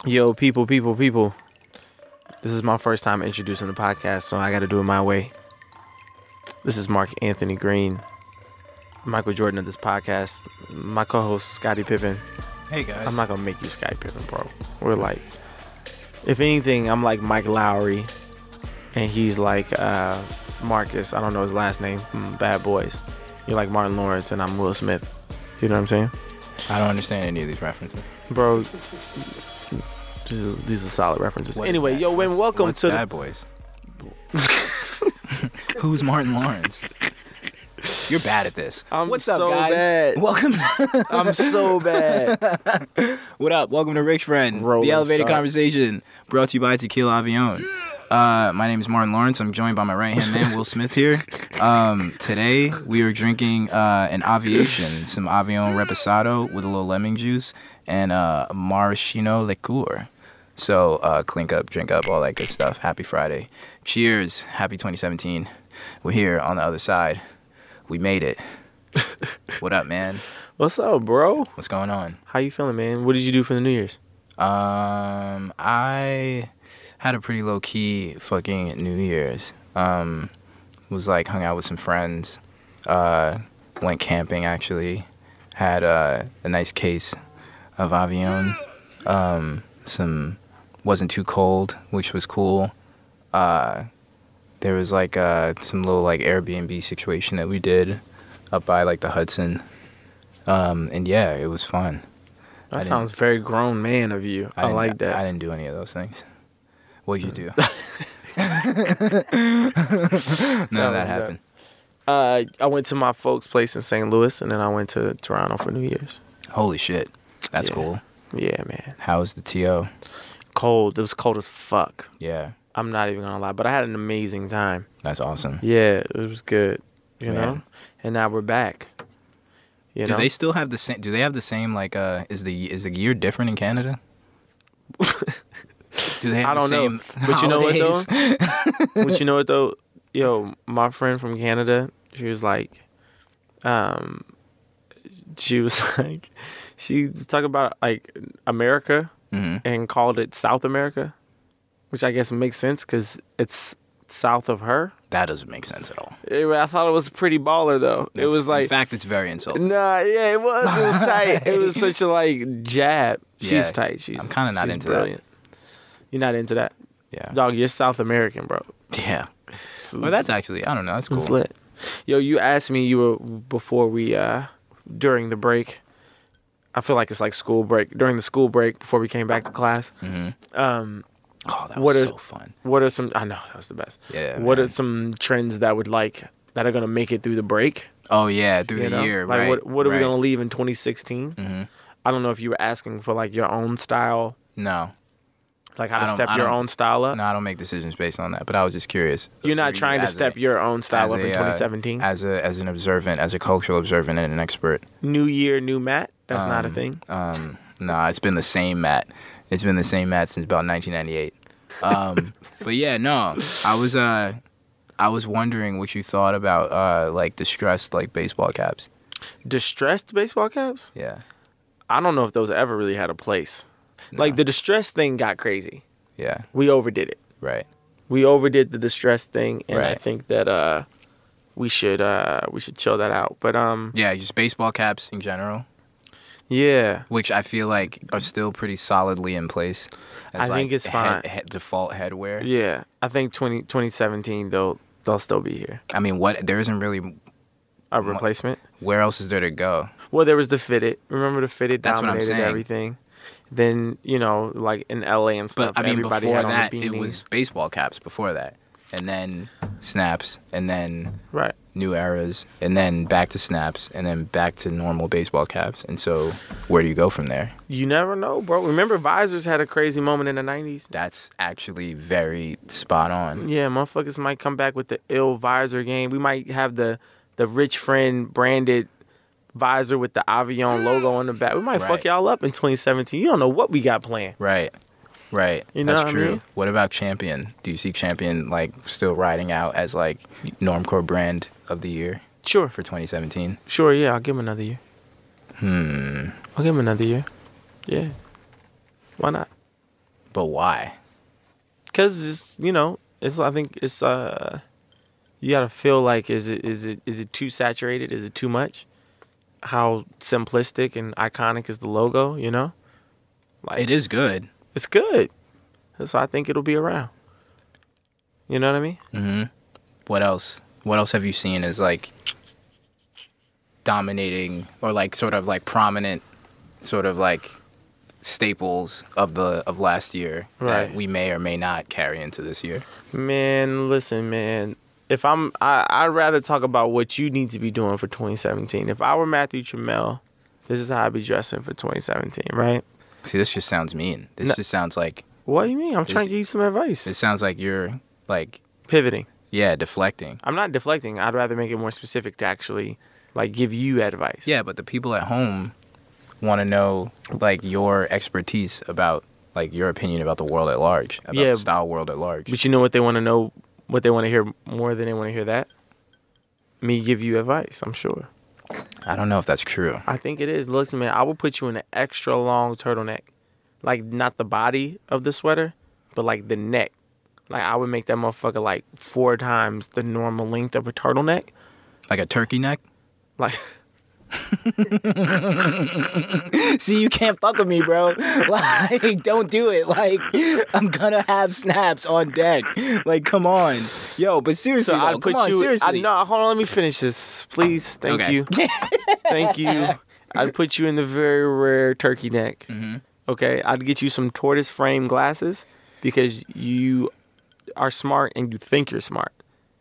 Yo, people. This is my first time introducing the podcast, so I got to do it my way. This is Mark Anthony Green, Michael Jordan of this podcast. My co-host, Scottie Pippen. Hey, guys. I'm not going to make you Scottie Pippen, bro. We're like, if anything, I'm like Mike Lowry, and he's like Marcus. I don't know his last name from Bad Boys. You're like Martin Lawrence, and I'm Will Smith. You know what I'm saying? I don't understand any of these references. Bro, these are solid references. What Anyway, yo, Win, welcome what's to Bad Boys. Who's Martin Lawrence? You're bad at this. What's up, guys? Bad. Welcome. I'm so bad. What up? Welcome to Rich Friend, Rolling the elevated start. Conversation, brought to you by Tequila Avion. My name is Martin Lawrence. I'm joined by my right-hand man, Will Smith here. Today, we are drinking an Aviation, some Avion Reposado with a little lemon juice, and Marciano liqueur. So, clink up, drink up, all that good stuff. Happy Friday. Cheers. Happy 2017. We're here on the other side. We made it. What up, man? What's up, bro? What's going on? How you feeling, man? What did you do for the New Year's? I had a pretty low-key fucking New Year's. Was like, hung out with some friends. Went camping, actually. Had a nice case of Avion. Wasn't too cold, which was cool. There was like some little like Airbnb situation that we did up by like the Hudson. And yeah, it was fun. That sounds very grown man of you. I like that. I didn't do any of those things. What'd you do? None of that happened. I went to my folks' place in St. Louis, and then I went to Toronto for New Year's. Holy shit. That's Yeah. cool. Yeah, man. How was the TO? Cold. It was cold as fuck. Yeah, I'm not even gonna lie, but I had an amazing time. that's awesome. Yeah, it was good. You Man. know, and now we're back. You Do know, they still have the same? Do they have the same like? Is the year different in Canada? Do they have I don't the know. same But you know what though? holidays? But you know what though? Yo, my friend from Canada, she was like, she was like, she was talking about like America Mhm. and called it South America, which I guess makes sense because it's south of her. That doesn't make sense at all. Anyway, I thought it was pretty baller though. It was in like, fact, it's very insulting. nah, yeah, it was. It was tight. It was such a like jab. She's Yeah, tight. She's I'm kinda not she's into that. brilliant. You're not into that, Yeah. dog. You're South American, bro. Yeah. So Well, that's actually, I don't know. That's it's cool. lit. Yo, you asked me before we during the break. I feel like it's like school break. During the school break before we came back to class. Mm-hmm. Oh, that What was is- so fun. What are some? I know that was the best. Yeah. What man. are some trends that are gonna make it through the break? Oh yeah, through You the know? year, like right? what are we right. gonna leave in 2016? Mhm. I don't know if you were asking for like your own style, No, like how I to don't- step I your don't- own style up. no, I don't make decisions based on that. But I was just curious. You're not For you trying to as step a- your own style as up in a, 2017. as a cultural observant and an expert. New year, new Matt. That's not a thing. No, it's been the same Matt. It's been the same Matt since about 1998. But yeah, no, I was wondering what you thought about like distressed like baseball caps. Distressed baseball caps. Yeah, I don't know if those ever really had a place. Like the distress thing got crazy. yeah, We overdid it. right. We overdid the distress thing, and I Right. think that we should chill that out. But Yeah, just baseball caps in general, yeah, which I feel like are still pretty solidly in place. I think it's fine. Default headwear. yeah. I think 2017 they'll still be here. I mean, there isn't really. A replacement. Where else is there to go? Well, there was the fitted. Remember the fitted That's what I'm dominated saying. everything. Then like in LA and stuff, But I mean, everybody before had on that, the it beanies. was baseball caps. Before that, and then snaps, and then right. new eras, and then back to snaps, and then back to normal baseball caps. And so, where do you go from there? You never know, bro. Remember, visors had a crazy moment in the 90s. That's actually very spot on. Yeah, motherfuckers might come back with the ill visor game. We might have the rich friend branded visor with the Avion logo on the back. We might fuck Right. y'all up in 2017. You don't know what we got planned. Right. Right. You know That's what I true. mean? What about Champion? Do you see Champion like still riding out as like Normcore brand of the year Sure. for 2017? Sure, yeah. I'll give him another year. I'll give him another year. Yeah. Why not? But why? Because I think it's you gotta feel like is it too saturated? Is it too much? How simplistic and iconic is the logo? Like It is good. it's good. So I think it'll be around. You know what I mean? Mm-hmm. What else? What else have you seen as like dominating or like sort of like prominent, sort of like staples of last year Right. that we may or may not carry into this year? Man, listen, man. If I'd rather talk about what you need to be doing for 2017. If I were Matthew Trammell, this is how I'd be dressing for 2017, right? See, this just sounds mean. This just sounds like. What do you mean? I'm trying to give you some advice. It sounds like you're like Pivoting. Yeah, deflecting. I'm not deflecting. I'd rather make it more specific to actually like give you advice. Yeah, but the people at home want to know like your expertise about like your opinion about the world at large, about the style world at large. But you know what they want to know, what they want to hear more than they want to hear that? Me give you advice, I'm sure. I don't know if that's true. I think it is. Listen, man, I will put you in an extra long turtleneck. Like, not the body of the sweater, but like the neck. Like, I would make that motherfucker like 4 times the normal length of a turtleneck. Like a turkey neck? Like... See, you can't fuck with me, bro. Like, don't do it. Like, I'm gonna have snaps on deck. Like, come on. Yo, but seriously, so though, seriously. No, hold on, let me finish this. Please, thank you. Thank you. I'd put you in the very rare turkey neck. Mm-hmm. Okay? I'd get you some tortoise frame glasses because you are smart and you think you're smart.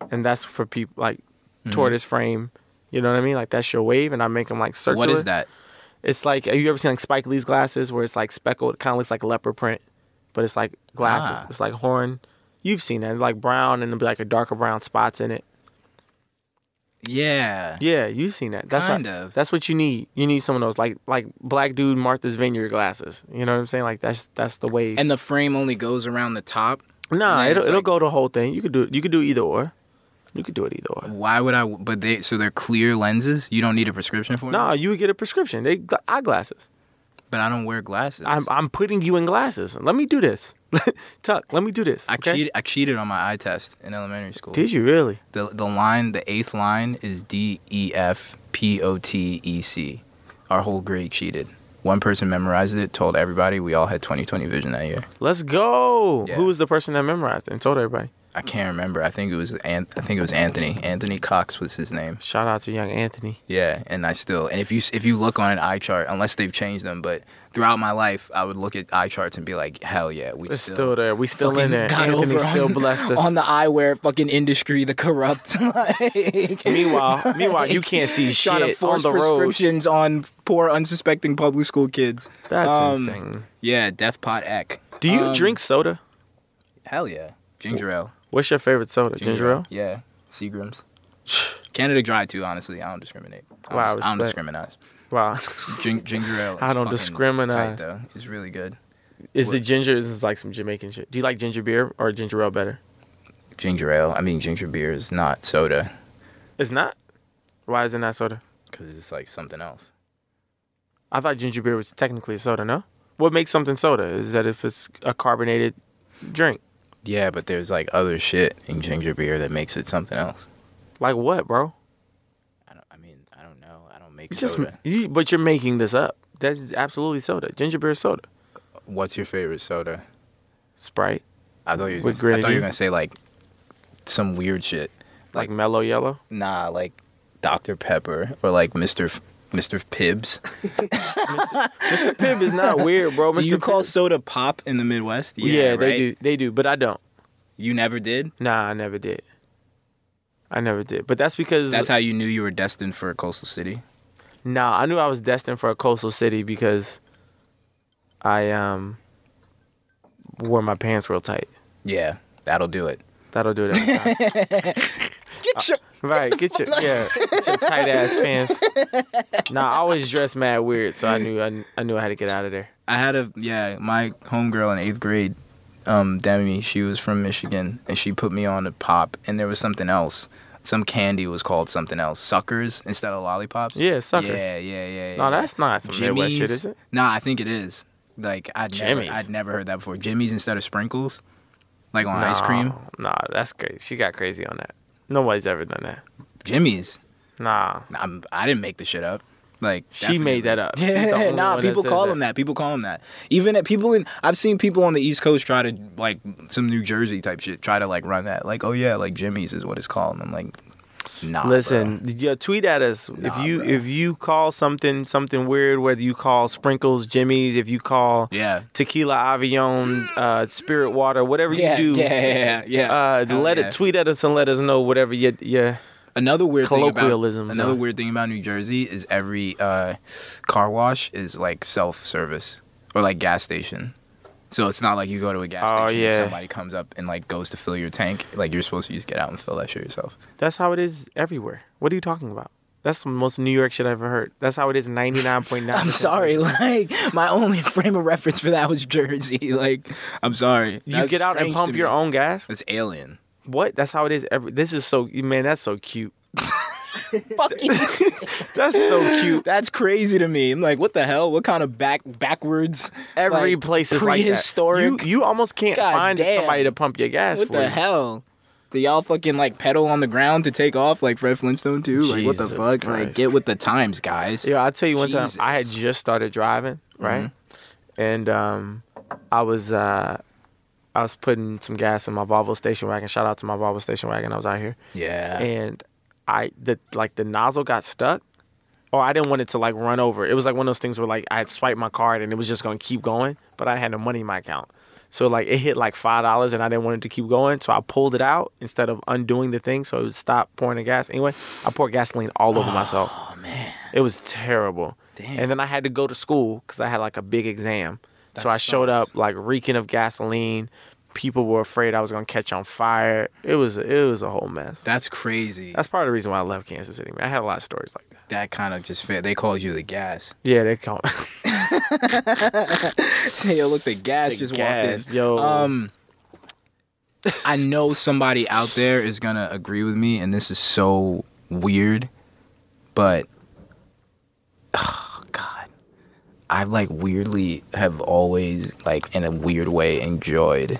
And that's for people, like, tortoise frame. You know what I mean? Like, that's your wave, and I make them, like, circular. What is that? It's like, have you ever seen, like, Spike Lee's glasses where it's, like, speckled? It kind of looks like leopard print, but it's, like, glasses. Ah. It's, like, horn. You've seen that. Like, brown, and there'll be, like, a darker brown spots in it. Yeah. Yeah, you've seen that. That's kind of. That's what you need. You need some of those, like Black Dude Martha's Vineyard glasses. You know what I'm saying? Like, that's the wave. And the frame only goes around the top? Nah, it'll go the whole thing. You could do either or. You could do it either or. Why would I? But they're clear lenses. You don't need a prescription for them. No, you would get a prescription. They eyeglasses. But I don't wear glasses. I'm putting you in glasses. Let me do this. Tuck, let me do this. Okay? I cheated on my eye test in elementary school. Did you really? The line, the 8th line is DEFPOTEC. Our whole grade cheated. One person memorized it, told everybody. We all had 20/20 vision that year. Let's go. Yeah. Who was the person that memorized it and told everybody? I can't remember. I think it was Anthony. Anthony Cox was his name. Shout out to young Anthony. Yeah, and if you look on an eye chart, unless they've changed them, but throughout my life, I would look at eye charts and be like, hell yeah, it's still there. We still in there. Got Anthony over still blessed us. On the eyewear fucking industry, the corrupt. Like, meanwhile, you can't see shit trying to force on the road. prescriptions on poor, unsuspecting public school kids. That's insane. Yeah, Death Pot Eck. Do you drink soda? Hell yeah. Ginger ale. What's your favorite soda? Ginger ale? Yeah. Seagram's. Canada Dry too, honestly. I don't discriminate. Wow, I don't discriminate. Wow. Ginger ale is I don't fucking discriminate. tight, though. It's really good. The ginger, this is like some Jamaican shit. Do you like ginger beer or ginger ale better? Ginger ale. I mean, ginger beer is not soda. It's not? Why is it not soda? Because it's like something else. I thought ginger beer was technically a soda, no? What makes something soda? Is that if it's a carbonated drink? Yeah, but there's like other shit in ginger beer that makes it something else. Like what, bro? I don't know. I don't make soda. But you're making this up. That's absolutely soda. Ginger beer is soda. What's your favorite soda? Sprite. I thought you were gonna say like some weird shit. Like Mellow Yellow? Nah, like Dr. Pepper or like Mr. Pibbs. Mr. Pibb is not weird, bro. Do you call soda pop in the Midwest? Yeah, right? They do, but I don't. You never did? Nah, I never did. But that's because... That's how you knew you were destined for a coastal city? Nah, I knew I was destined for a coastal city because I wore my pants real tight. Yeah, that'll do it. That'll do it every time. Get your tight ass pants. Nah, I always dress mad weird, so I knew I had to get out of there. I had my homegirl in 8th grade, Demi, she was from Michigan, and she put me on a pop, and there was something else. Some candy was called something else. Suckers instead of lollipops? Yeah, Suckers. Yeah. No, that's not some Midwest shit, is it? Nah, I think it is. Like Jimmy's. I'd never heard that before. Jimmy's instead of sprinkles, like on ice cream. Nah, that's crazy. She got crazy on that. Nobody's ever done that. Jimmy's. Nah. I didn't make the shit up. Like she made that up. Yeah, nah. People call them that. People call them that. Even at people in, I've seen people on the East Coast try to like some New Jersey type shit. Try to like run that. Like, oh yeah, like Jimmy's is what it's called. I'm like, nah. Listen, bro. yeah, tweet at us Nah, if you call something weird. Whether you call sprinkles Jimmy's, if you call tequila Avion, spirit water, whatever you do. Yeah. Tweet at us and let us know whatever you. Another weird thing about New Jersey is every car wash is like self-service or like gas station. So it's not like you go to a gas station and somebody comes up and like goes to fill your tank. Like you're supposed to just get out and fill that shit yourself. That's how it is everywhere. What are you talking about? That's the most New York shit I've ever heard. That's how it is 99.9%. I'm sorry. Like, my only frame of reference for that was Jersey. Like, I'm sorry. You get out and pump your own gas? That's alien. What? That's how it is. This is so... Man, that's so cute. Fuck you. That's so cute. That's crazy to me. I'm like, what the hell? What kind of backwards... Every place is like that. Prehistoric. You almost can't find somebody to pump your gas for you. What the hell? Do y'all fucking like pedal on the ground to take off like Fred Flintstone too? Like what the fuck? Christ. Like get with the times, guys. Yeah, I'll tell you one time I had just started driving, right? Mm-hmm. And I was putting some gas in my Volvo station wagon. Shout out to my Volvo station wagon. I was out here. Yeah. And the nozzle got stuck, or I didn't want it to like run over. It was like one of those things where like I had swiped my card and it was just gonna keep going, but I had no money in my account. So like it hit like $5 and I didn't want it to keep going. So I pulled it out instead of undoing the thing so it would stop pouring the gas. Anyway, I poured gasoline all over myself. Oh man. It was terrible. Damn. And then I had to go to school because I had like a big exam. So I showed up like reeking of gasoline. People were afraid I was gonna catch on fire. It was a whole mess. That's crazy. That's part of the reason why I left Kansas City, man. I had a lot of stories like that. That kind of just fit. They called you the gas. Yeah, they called. Yo, look, the gas just walked in. Yo. I know somebody out there is gonna agree with me, and this is so weird, but oh god, I like weirdly have always like in a weird way enjoyed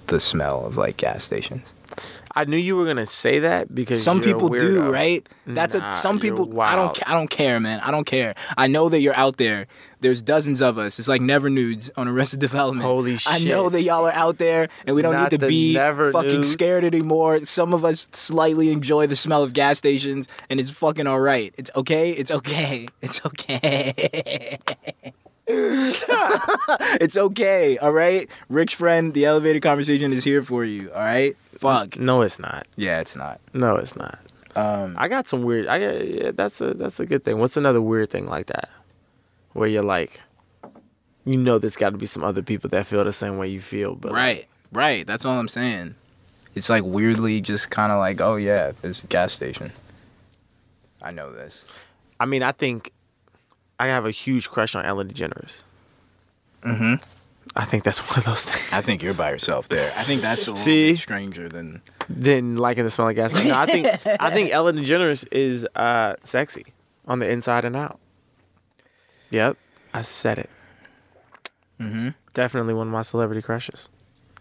the smell of like gas stations. I knew you were gonna say that because some people do, right? Some people. Wild. I don't care, man. I don't care. I know that you're out there. There's dozens of us. It's like Never Nudes on Arrested Development. Holy shit! I know that y'all are out there, and we don't need to be fucking scared anymore. Some of us slightly enjoy the smell of gas stations, and it's fucking all right. It's okay. It's okay. It's okay. It's okay. All right, rich friend. The elevated conversation is here for you. All right. Fuck. No, it's not. Yeah, it's not. No, it's not. I got some weird. That's a good thing. What's another weird thing like that, where you're like, there's got to be some other people that feel the same way you feel, but right. That's all I'm saying. It's like weirdly just kind of like, oh yeah, there's a gas station. I know this. I mean, I think I have a huge crush on Ellen DeGeneres. Mm-hmm. I think that's one of those things. I think you're by yourself there. I think that's a little bit stranger than liking the smell of gasoline. No, I think Ellen DeGeneres is sexy on the inside and out. Yep, I said it. Mm-hmm. Definitely one of my celebrity crushes.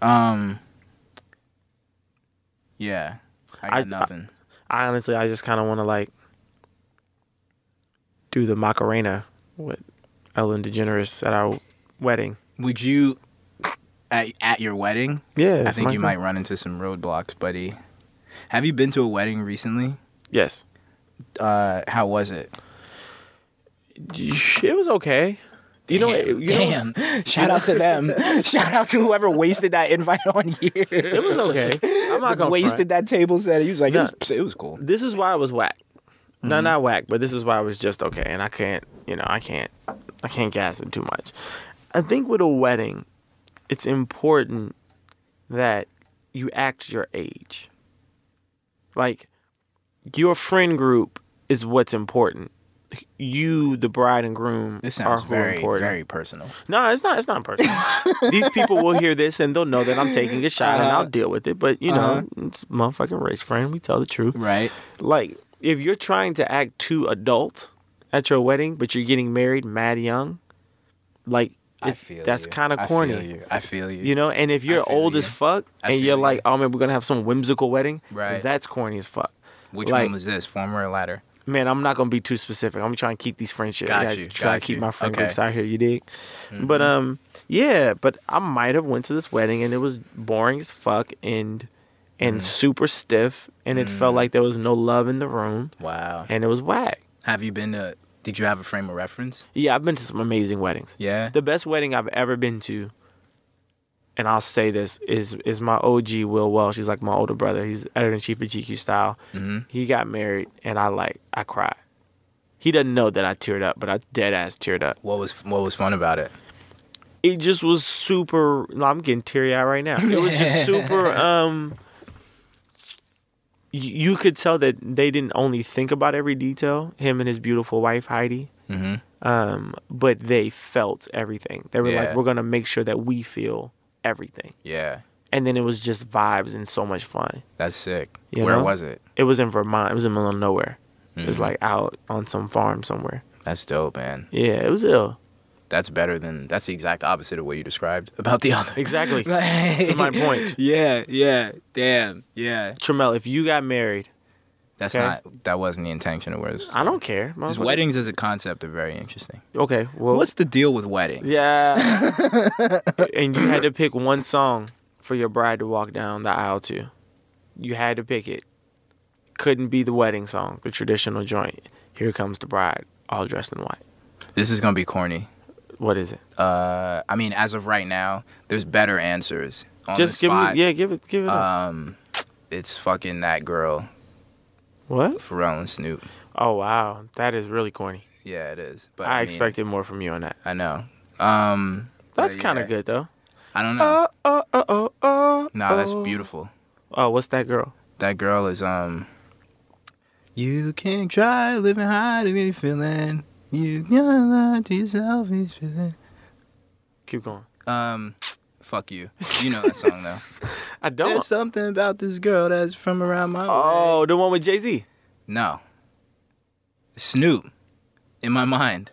Yeah, I got nothing. I honestly, I just kind of want to like do the Macarena with Ellen DeGeneres at our wedding. Would you, at your wedding? Yeah. I think you might run into some roadblocks, buddy. Have you been to a wedding recently? Yes. How was it? It was okay. Damn. Shout out to them. Shout out to whoever wasted that invite on you. It was okay. I'm not gonna wasted that table set. He was like, it was cool. This is why it was whack. Mm-hmm. No, not whack, but this is why it was just okay. And I can't gas it too much. I think with a wedding, it's important that you act your age. Like, your friend group is what's important. You, the bride and groom, this sounds are very, important. very personal. No, it's not personal. These people will hear this and they'll know that I'm taking a shot and I'll deal with it. But, it's motherfucking rich friend. We tell the truth. Right. Like, if you're trying to act too adult at your wedding, but you're getting married mad young, like, That's kind of corny. I feel you. You know, and if you're old as fuck and you're like, oh man, we're gonna have some whimsical wedding, right? That's corny as fuck. Which one was this, former or latter? Man, I'm not gonna be too specific. I'm trying to keep these friendships. Try to keep my friend groups out here. You dig? Mm-hmm. But yeah. But I might have went to this wedding and it was boring as fuck and super stiff, and it felt like there was no love in the room. Wow. And it was whack. Have you been to? Did you have a frame of reference? Yeah, I've been to some amazing weddings. Yeah. The best wedding I've ever been to, and I'll say this, is my OG Will Welsh. He's like my older brother. He's editor-in-chief of GQ Style. Mm-hmm. He got married, and I cried. He doesn't know that I teared up, but I dead ass teared up. What was fun about it? It just was super. No, I'm getting teary eyed right now. It was just super. You could tell that they didn't only think about every detail. Him and his beautiful wife Heidi. Mm-hmm. But they felt everything. They were like, we're gonna make sure that we feel everything. Yeah. And then it was just vibes and so much fun. That's sick. Where was it? It was in Vermont. It was in the middle of nowhere. Mm-hmm. It was like out on some farm somewhere. That's dope, man. Yeah, it was ill. That's the exact opposite of what you described about the other. Exactly. That's my point. Yeah. Damn. Yeah. Tramel, if you got married. That wasn't the intention of words. I don't care. Because weddings as a concept are very interesting. Okay, well. What's the deal with weddings? Yeah. And you had to pick one song for your bride to walk down the aisle to. You had to pick it. Couldn't be the wedding song, the traditional joint. Here Comes the Bride, all dressed in white. This is going to be corny. What is it? I mean, as of right now, there's better answers on Just the spot. give it up. It's fucking That Girl. What? Pharrell and Snoop. Oh, wow. That is really corny. Yeah, it is. But I expected more from you on that. I know. That's kind of good, though. I don't know. Nah, that's beautiful. Oh, what's That Girl? That Girl is, you can try living high to be feeling. You gotta lie to yourself. He's feeling. Keep going. Fuck you. You know that song though. I don't. There's something about this girl that's from around my way. Oh, the one with Jay-Z? No. Snoop. In my mind.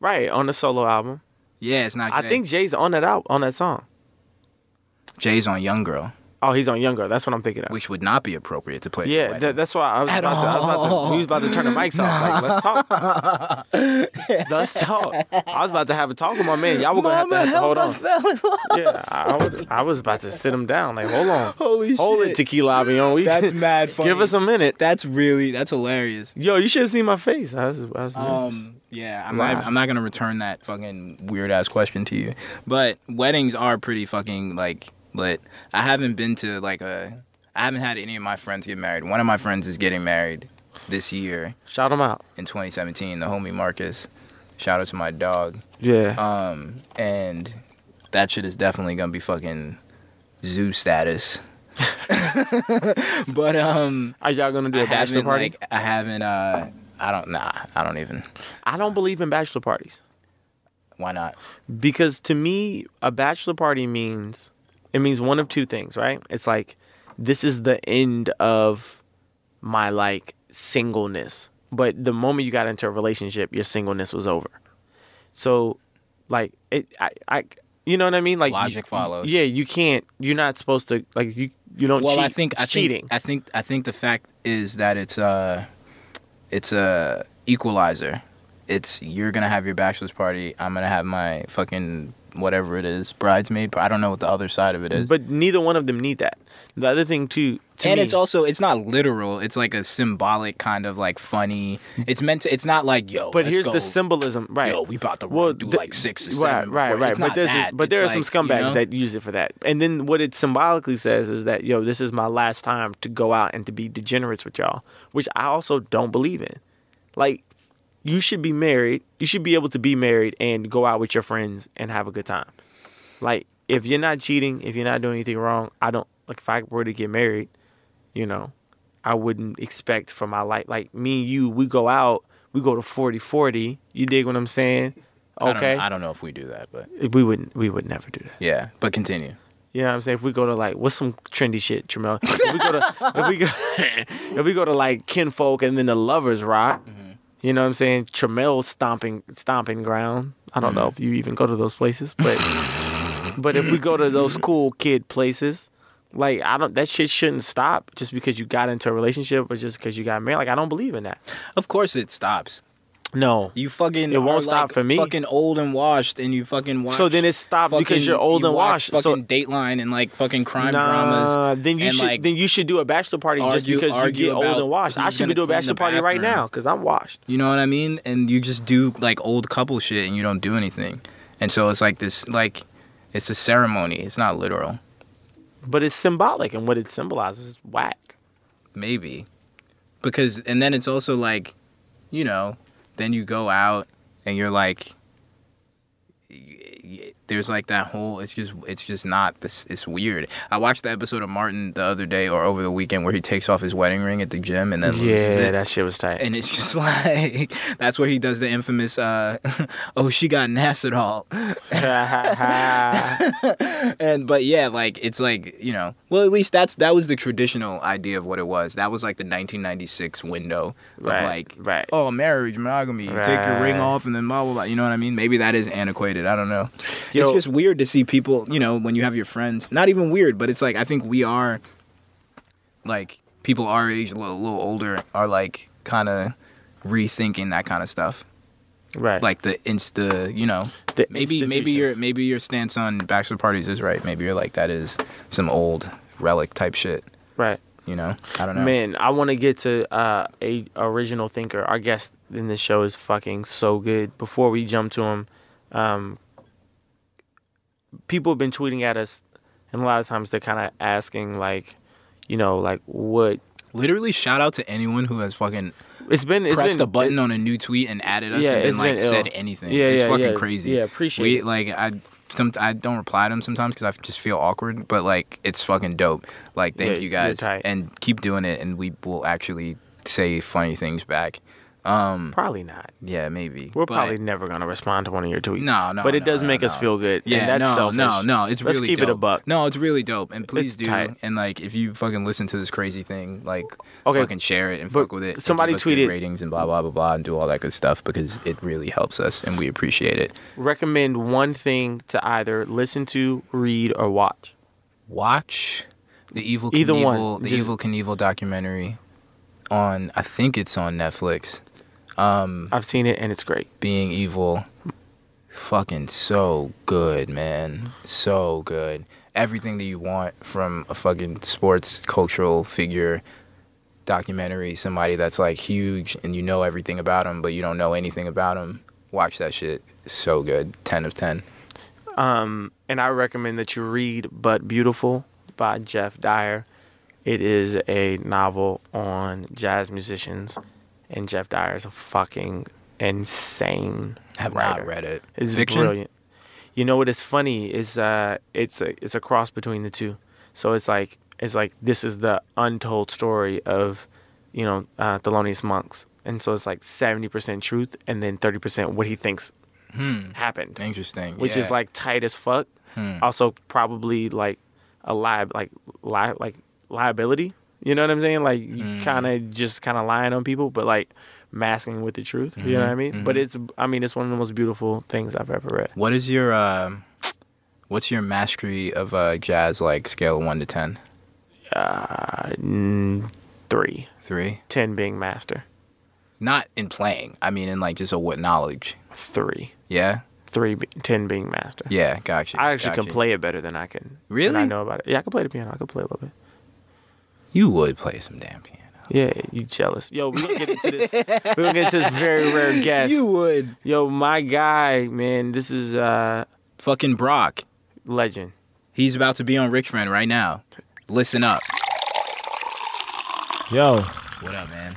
Right, on the solo album. Yeah, it's not Jay. I think Jay's on that song. Jay's on Young Girl. Oh, he's on Younger. That's what I'm thinking of. Which would not be appropriate to play. Yeah, that's why I was about to turn the mics off. Like, let's talk. I was about to have a talk with my man. Y'all were gonna have to hold on. Yeah, I was about to sit him down. Like, hold on. Hold it, Tequila Avion. That's mad funny. Give us a minute. That's hilarious. Yo, you should have seen my face. I was nervous. Yeah, I'm not gonna return that fucking weird ass question to you. But weddings are pretty fucking like. But I haven't been to I haven't had any of my friends get married. One of my friends is getting married this year. Shout him out. In 2017, the homie Marcus. Shout out to my dog. Yeah. And that shit is definitely gonna be fucking zoo status. But are y'all gonna do a bachelor party? I don't believe in bachelor parties. Why not? Because to me, a bachelor party means one of two things, right? It's like, this is the end of my like singleness. But the moment you got into a relationship, your singleness was over. So like you know what I mean? Like logic follows. Yeah, you're not supposed to like you don't cheat. I think cheating. I think the fact is that it's a equalizer. You're gonna have your bachelor's party. I'm gonna have my fucking whatever it is, bridesmaid. I don't know what the other side of it is. But neither one of them need that. The other thing too, and me, it's not literal. It's like a symbolic kind of like funny. It's meant to. It's not like But here's the symbolism, right? Yo, we about to do like 6 or 7. Right. But there are some scumbags that use it for that. And then what it symbolically says is that this is my last time to go out and to be degenerates with y'all, which I also don't believe in. Like, you should be married. You should be able to be married and go out with your friends and have a good time. Like, if you're not cheating, if you're not doing anything wrong, if I were to get married, I wouldn't expect for my life. Like, me and you, we go out, we go to 40-40. You dig what I'm saying? Okay. I don't know if we do that, but we would never do that. Yeah, but continue. You know what I'm saying? If we go to like, what's some trendy shit, Tramel? If we go to like kinfolk and then the lovers rock. Mm-hmm. You know what I'm saying? Tramel's stomping ground. I don't know if you even go to those places, but if we go to those cool kid places, like that shit shouldn't stop just because you got into a relationship or just because you got married. Like I don't believe in that. Of course it stops. No, you fucking it won't stop like for me. Fucking old and washed, and you fucking watch. So then it stopped because you're old and washed. Fucking Dateline and like fucking crime dramas. Then you should do a bachelor party just because you get old and washed. I should be doing a bachelor party right now because I'm washed. You know what I mean? And you just do like old couple shit and you don't do anything. And so it's like this, like it's a ceremony. It's not literal. But it's symbolic, and what it symbolizes is whack. Maybe, because and then it's also like, you know. Then you go out and you're like, there's like that whole, it's just not this. It's weird. I watched the episode of Martin the other day or over the weekend where he takes off his wedding ring at the gym and then loses it. Yeah, that shit was tight. And it's just like, that's where he does the infamous, oh, she got Nacidol. But yeah, like, it's like, you know, well, at least that was the traditional idea of what it was. That was like the 1996 window of like, oh, marriage, monogamy, you take your ring off and then blah, blah, blah. You know what I mean? Maybe that is antiquated. I don't know. It's just weird to see people, you know, when you have your friends, not even weird, but it's like, I think we are, like, people our age, a little older, are like kind of rethinking that kind of stuff. Right. Like you know, maybe your stance on bachelor parties is right. Maybe you're like, that is some old relic type shit. Right. You know, I don't know. Man, I want to get to a original thinker. Our guest in this show is fucking so good. Before we jump to him, people have been tweeting at us, and a lot of times they're kind of asking, like, you know, like what. Literally, shout out to anyone who has fucking pressed a button on a new tweet and added us and been like said anything. Yeah, it's fucking crazy. Yeah, appreciate it. Like I don't reply to them sometimes because I just feel awkward, but like it's fucking dope. Like thank you guys and keep doing it, and we will actually say funny things back. Probably not. Yeah, maybe. We're probably never gonna respond to one of your tweets. No. But it does make us feel good. Yeah, and that's selfish. No. It's really Let's keep dope. it a buck. No, it's really dope. And please do. Tight. And like, if you fucking listen to this crazy thing, like, fucking share it and fuck with it. Somebody tweeted ratings and blah blah blah blah and do all that good stuff because it really helps us and we appreciate it. Recommend one thing to either listen to, read, or watch. Watch the Evil Knievel documentary on. I think it's on Netflix. I've seen it and it's great. Being Evil, fucking so good, man. So good. Everything that you want from a fucking sports cultural figure documentary, somebody that's like huge and you know everything about them, but you don't know anything about them. Watch that shit. So good. 10 of 10. And I recommend that you read But Beautiful by Jeff Dyer. It is a novel on jazz musicians. And Jeff Dyer is a fucking insane Have writer. not read it. It's fiction? Brilliant. You know what is funny is it's a cross between the two. So it's like this is the untold story of, you know, Thelonious Monk's, and so it's like 70% truth and then 30% what he thinks happened. Interesting. Which is like tight as fuck. Also probably like a liability. You know what I'm saying? Like, you kind of lying on people, but like masking with the truth. You know what I mean? But it's one of the most beautiful things I've ever read. What is your, what's your mastery of jazz, like, scale of 1 to 10? 3. 3? 10 being master. Not in playing. I mean, in like just what knowledge? 3. Yeah? 10 being master. Yeah, gotcha. I actually can play it better than I can. Really? Than I know about it. Yeah, I can play the piano. I can play a little bit. You would play some damn piano. Yeah, you jealous. Yo, we're going to get into this. We're going to get into this very rare guest. You would. Yo, my guy, man, this is... fucking Brock. Legend. He's about to be on Rich Friend right now. Listen up. Yo. What up, man?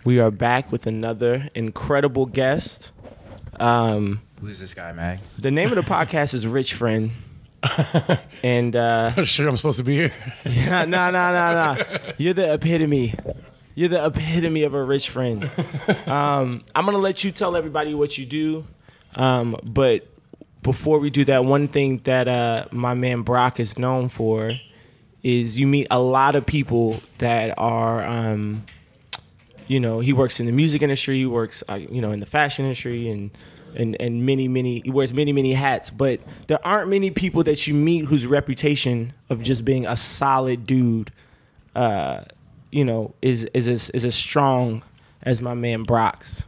We are back with another incredible guest. Who's this guy, Mag? The name of the podcast is Rich Friend. And sure I'm supposed to be here. No. You're the epitome. You're the epitome of a rich friend. I'm gonna let you tell everybody what you do. But before we do that, one thing that my man Brock is known for is you meet a lot of people that are you know, he works in the music industry, he works in the fashion industry and and he wears many hats. But there aren't many people that you meet whose reputation of just being a solid dude, is as strong as my man Brock's.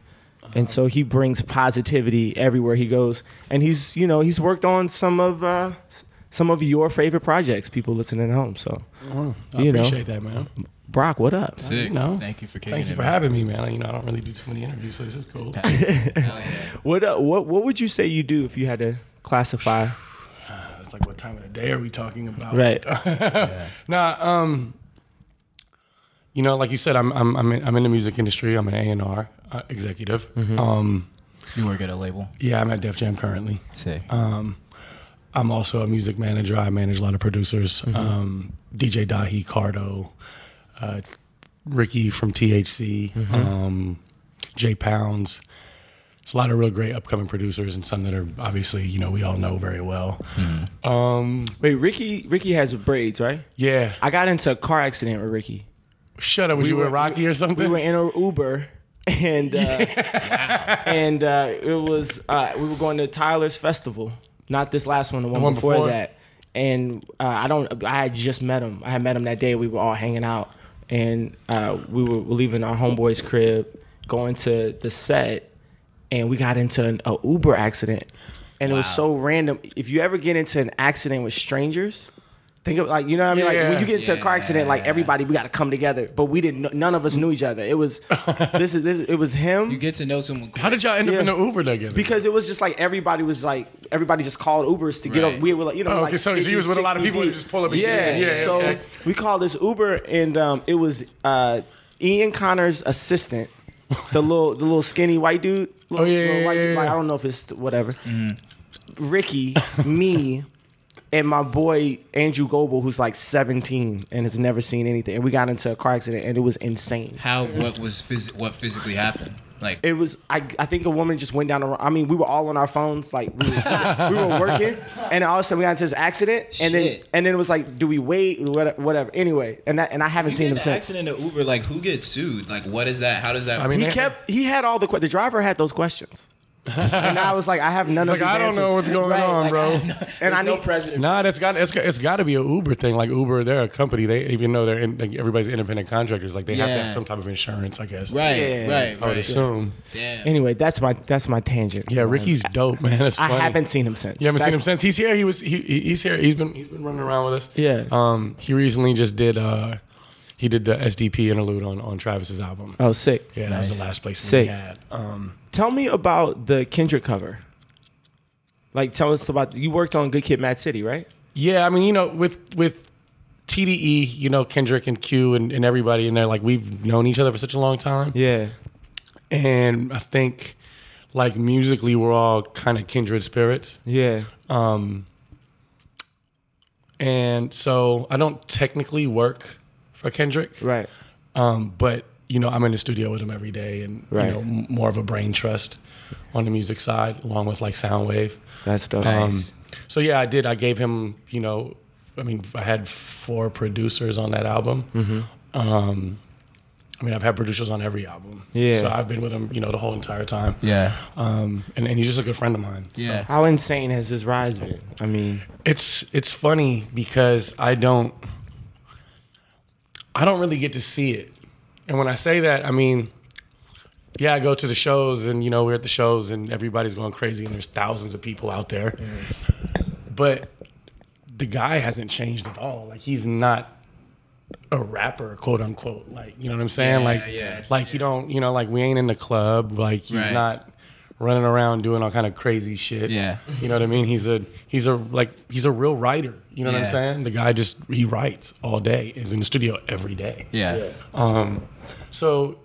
And so he brings positivity everywhere he goes. And he's worked on some of your favorite projects, people listening at home. So, I appreciate that, man. Brock, what up? Sick. Thank you for having me, man. I don't really do too many interviews, so this is cool. What would you say you do if you had to classify? It's like, what time of the day are we talking about? Right. Like you said, I'm in the music industry. I'm an A&R executive. You work at a label? Yeah, I'm at Def Jam currently. Sick. I'm also a music manager. I manage a lot of producers. DJ Dahi, Cardo, Ricky from THC, Jay Pounds. There's a lot of real great upcoming producers and some that are obviously, we all know very well. Wait, Ricky has braids, right? Yeah. I got into a car accident with Ricky. Shut up. Was you with Rocky or something? We were in an Uber, and it was we were going to Tyler's festival. Not this last one, the one before that. And I had just met him. I had met him that day. We were all hanging out, and we were leaving our homeboy's crib, going to the set, and we got into an Uber accident. And it was so random. If you ever get into an accident with strangers, think of you know what I mean? Like when you get into a car accident, everybody, we got to come together. But we didn't. None of us knew each other. It was it was him. You get to know someone quick. How did y'all end up in the Uber together? Because it was just like everybody just called Ubers to get up. We were like, like so you was with a lot of people who just pull up. So we called this Uber, and it was Ian Connor's assistant, the little skinny white dude. Little white dude, like, I don't know if it's whatever. Ricky, me, and my boy Andrew Goebel, who's like 17 and has never seen anything. And we got into a car accident, and it was insane. What physically happened? Like it was, I think a woman just went down the. I mean, we were all on our phones, like we were working, and all of a sudden we got into this accident, and then it was like, do we wait, whatever. Anyway, and I haven't seen him since. Accident in Uber, like who gets sued? Like what is that? How does that? I mean, he had all the driver had those questions. And I was like, I have none of these I don't answers. know what's going on, bro. And I need president. Nah, it's got to be a Uber thing. Like Uber, they're a company. They even though everybody's independent contractors, like they have to have some type of insurance, I guess. Right. I would assume. Damn. Anyway, that's my tangent. Yeah, Ricky's dope, man. It's funny. I haven't seen him since. You haven't seen him since? He's here. He's here. He's been running around with us. Yeah. He recently just did. He did the SDP interlude on Travis's album. Oh, sick. Yeah, that was the last placement Sick. he had. Tell me about the Kendrick cover. Like, tell us about, you worked on Good Kid, Mad City, right? Yeah, I mean, with TDE, Kendrick and Q and everybody in there, like we've known each other for such a long time. Yeah. And I think, like musically, we're all kind of kindred spirits. Yeah. And so I don't technically work for Kendrick. Right. But, I'm in the studio with him every day and, more of a brain trust on the music side, along with like Soundwave. That's dope. Nice. So yeah, I did. I gave him, I had 4 producers on that album. I've had producers on every album. Yeah. So I've been with him, the whole entire time. Yeah. And he's just a good friend of mine. Yeah. So. How insane has his rise been? I mean, it's funny because I don't really get to see it. And when I say that, I mean, yeah, I go to the shows and, we're at the shows and everybody's going crazy and there's thousands of people out there. But the guy hasn't changed at all. Like, he's not a rapper, quote unquote. Like, you know what I'm saying? He don't, like we ain't in the club. Like, he's not running around doing all kind of crazy shit. Yeah. You know what I mean? He's a real writer. You know what I'm saying? The guy he writes all day, is in the studio every day. Yeah. So,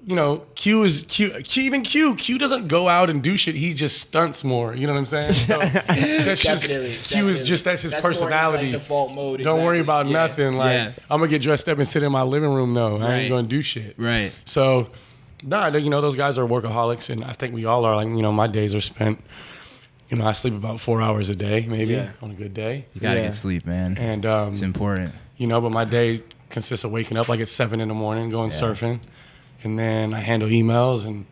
Q doesn't go out and do shit. He just stunts more. You know what I'm saying? So that's Q is just, that's his personality. Like default mode. Don't worry about nothing. Like, I'm going to get dressed up and sit in my living room. No, I ain't going to do shit. Right. So, those guys are workaholics, and I think we all are. Like, my days are spent, I sleep about 4 hours a day, maybe, on a good day. You got to get sleep, man. And it's important. But my day consists of waking up like at 7 a.m, going surfing. And then I handle emails and,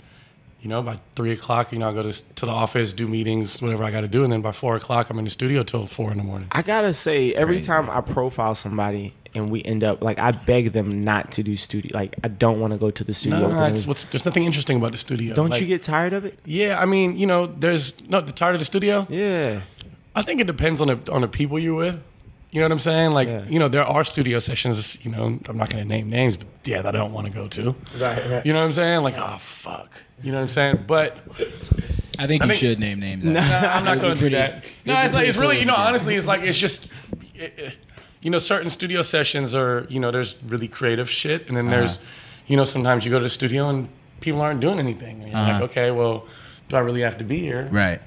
You know, by 3 o'clock, you know, I go to the office, do meetings, whatever I got to do, and then by 4 o'clock, I'm in the studio till 4 in the morning. I gotta say, every Crazy. time I profile somebody and we end up like, I beg them not to do studio. Like, I don't want to go to the studio. No, there's nothing interesting about the studio. Don't Like, you get tired of it? Yeah, I mean, you know, tired of the studio. Yeah. I think it depends on the people you're with. You know what I'm saying? Like, Yeah. you know, there are studio sessions, you know, I'm not going to name names, but yeah, that I don't want to go to. Right. You know what I'm saying? Like, oh, fuck. You know what I'm saying? But I think you should name names. nah, I'm not going to do that. No, it's really, you know, honestly, it's just, you know, certain studio sessions are, you know, there's really creative shit. And then there's, you know, sometimes you go to the studio and people aren't doing anything. And you're like, okay, well, do I really have to be here? Right.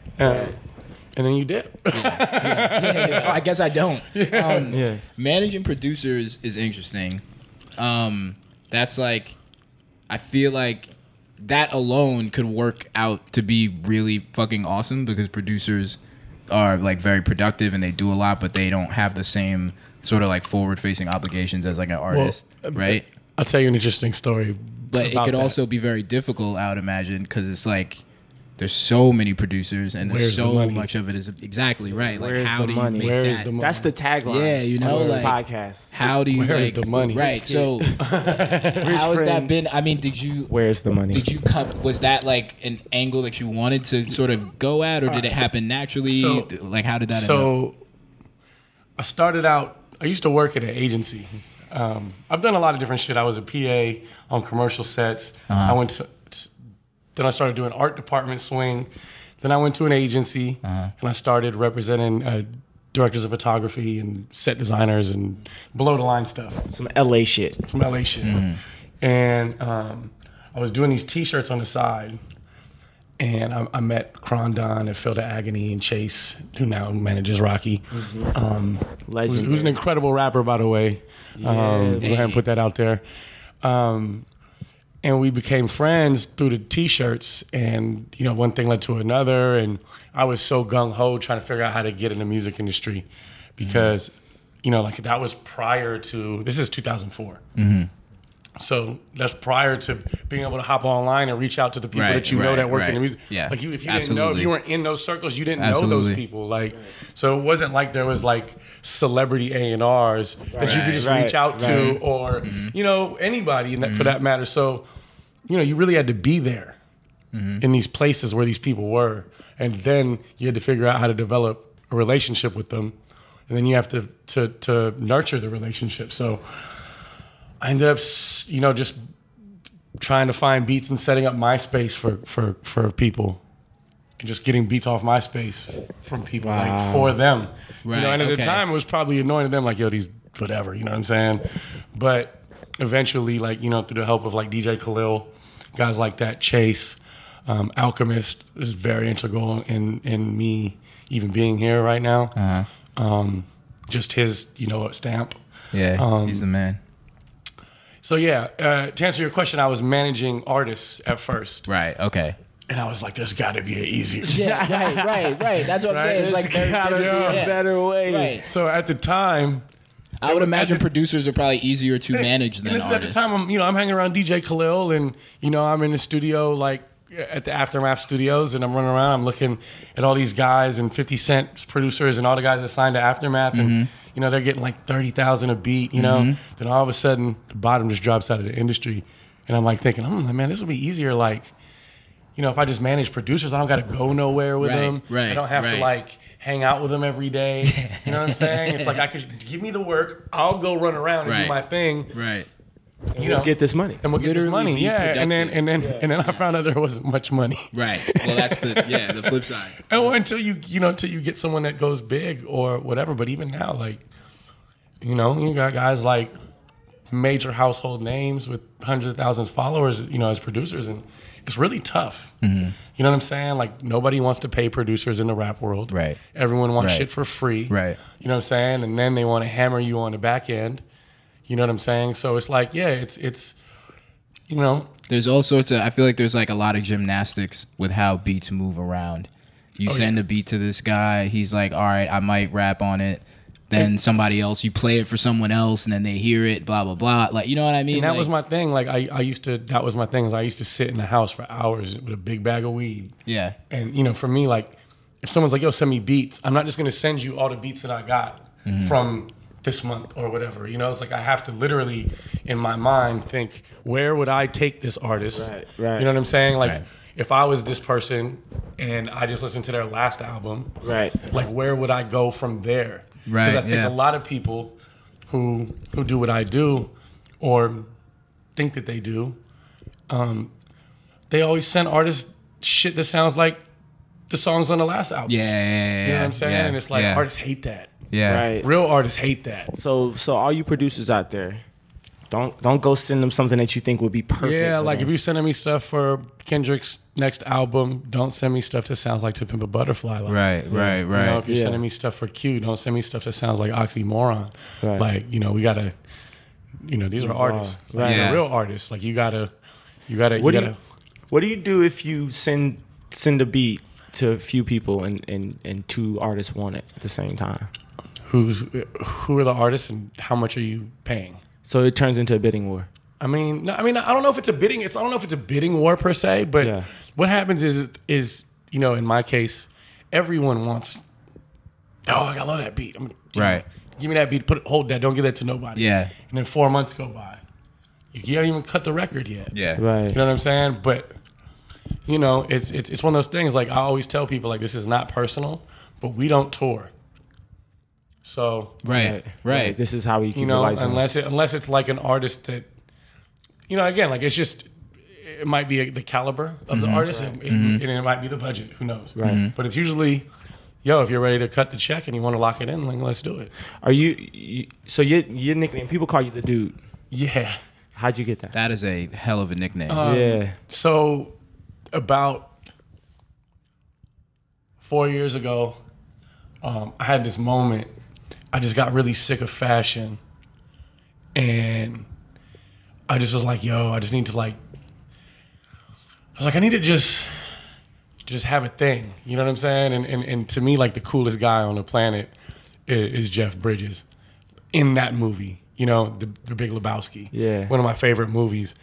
And then you dip. Yeah. I guess I don't. Yeah. Managing producers is interesting. That's like, I feel like that alone could work out to be really fucking awesome because producers are like very productive and they do a lot, but they don't have the same sort of like forward-facing obligations as like an artist, right? I'll tell you an interesting story. But it could also be very difficult, I would imagine, because it's like there's so many producers and there's Where's the so money? much of it is exactly right. Like, Where's how the do you money? make Where's that? the money? That's the tagline. Yeah, you know, of this like, podcast. How do you Where's like, the money? Right. So how has that friend? been? I mean, did you Where's the money? was that like an angle that you wanted to sort of go at, or did it happen naturally? So- Like, how did that end up? So I started out, I used to work at an agency. I've done a lot of different shit. I was a PA on commercial sets. Then I started doing art department swing. Then I went to an agency and I started representing directors of photography and set designers and below the line stuff. Some LA shit. Some LA shit. And I was doing these T-shirts on the side, and I met Crondon and Phil the Agony and Chase, who now manages Rocky. Legend. Who's an incredible rapper, by the way. Go ahead and put that out there. And we became friends through the T-shirts, and you know, one thing led to another, and I was so gung-ho trying to figure out how to get in the music industry because, you know, like that was prior to, this is 2004. So that's prior to being able to hop online and reach out to the people that you know that work in the music. Yeah, like if you didn't know, absolutely. if you weren't in those circles, you didn't know those people. Like, so it wasn't like there was like celebrity A&Rs that you could just reach out to, or you know, anybody for that matter. So, you know, you really had to be there in these places where these people were, and then you had to figure out how to develop a relationship with them, and then you have to nurture the relationship. So I ended up, you know, just trying to find beats and setting up MySpace for people, and just getting beats off MySpace from people like for them. Right, you know, and at the time it was probably annoying to them, like, yo, these whatever, you know what I'm saying? But eventually, like, you know, through the help of like DJ Khalil, guys like that, Chase, Alchemist is very integral in me even being here right now. Just his, you know, stamp. Yeah, he's the man. So yeah, to answer your question, I was managing artists at first, Right. Okay. and I was like, "There's got to be an easier." Yeah. Right. That's what I'm saying. It's like There's gotta be a better way. Right. So at the time, I would imagine producers are probably easier to manage than and this artists. is at the time I'm hanging around DJ Khalil, and you know, I'm in the studio like at the Aftermath Studios, and I'm running around. I'm looking at all these guys and 50 Cent producers and all the guys that signed to Aftermath, and you know, they're getting like 30,000 a beat. You know, then all of a sudden the bottom just drops out of the industry, and I'm like thinking, man, this will be easier. Like, you know, if I just manage producers, I don't got to go nowhere with them. Right, I don't have to like hang out with them every day. You know what I'm saying? It's like I could give me the work. I'll go run around and do my thing. Right. You know, Get this money. and we'll get this Literally money. be Yeah, and then productive. I found out there wasn't much money. Right. Well, that's the flip side. And until you get someone that goes big or whatever. But even now, like, you know, you got guys like major household names with hundreds of thousands of followers, you know, as producers, and it's really tough. You know what I'm saying? Like, nobody wants to pay producers in the rap world. Right. Everyone wants Right. shit for free. Right. You know what I'm saying? And then they want to hammer you on the back end. You know what I'm saying? So it's like, yeah, it's you know. There's all sorts of. I feel like there's like a lot of gymnastics with how beats move around. You send a beat to this guy. He's like, all right, I might rap on it. then somebody else, you play it for someone else, and then they hear it, blah blah blah. Like, you know what I mean? And that like, was my thing. Like I used to. That was my thing. Is I used to sit in the house for hours with a big bag of weed. yeah, And you know, for me, like if someone's like, "Yo, send me beats," I'm not just gonna send you all the beats that I got from this month or whatever. You know, it's like I have to literally, in my mind, think, where would I take this artist? Right. You know what I'm saying? Like, Right. if I was this person and I just listened to their last album, Right. like where would I go from there? Right, Because I think yeah. a lot of people who do what I do or think that they do, they always send artists shit that sounds like the songs on the last album. yeah. You know what I'm saying? Yeah, And it's like yeah. artists hate that. Yeah. Right. Real artists hate that. So all you producers out there, don't go send them something that you think would be perfect. Yeah, for like them. if you're sending me stuff for Kendrick's next album, don't send me stuff that sounds like To Pimp a Butterfly. Like, Right. You know, if you're Yeah. sending me stuff for Q, don't send me stuff that sounds like Oxymoron. Right. Like, you know, we gotta, you know, these are artists. Like, Right. they're Yeah. real artists. Like, you gotta. What do you do if you send a beat to a few people and two artists want it at the same time? Who are the artists and how much are you paying? So it turns into a bidding war. I mean, I don't know if it's a bidding. I don't know if it's a bidding war per se, but Yeah. what happens is you know, in my case, everyone wants. Oh, I love that beat. Right. Give me that beat. Hold that. Don't give that to nobody. Yeah. And then 4 months go by. You haven't even cut the record yet. Yeah. Right. You know what I'm saying? But you know, it's one of those things. Like I always tell people, like this is not personal, but we don't tour. So Right. This is how we keep you the know, lights on. unless it's like an artist that, you know, again, like it's just, it might be the caliber of the artist, and it might be the budget. Who knows? Right. But it's usually, yo, if you're ready to cut the check and you want to lock it in, like let's do it. Are you so your nickname? People call you the dude. Yeah. How'd you get that? That is a hell of a nickname. Yeah. So about 4 years ago, I had this moment. I just got really sick of fashion, and I just was like, yo, I just need to like, I was like, I need to just have a thing. You know what I'm saying? And to me, like the coolest guy on the planet is Jeff Bridges in that movie. You know, the Big Lebowski. Yeah. One of my favorite movies.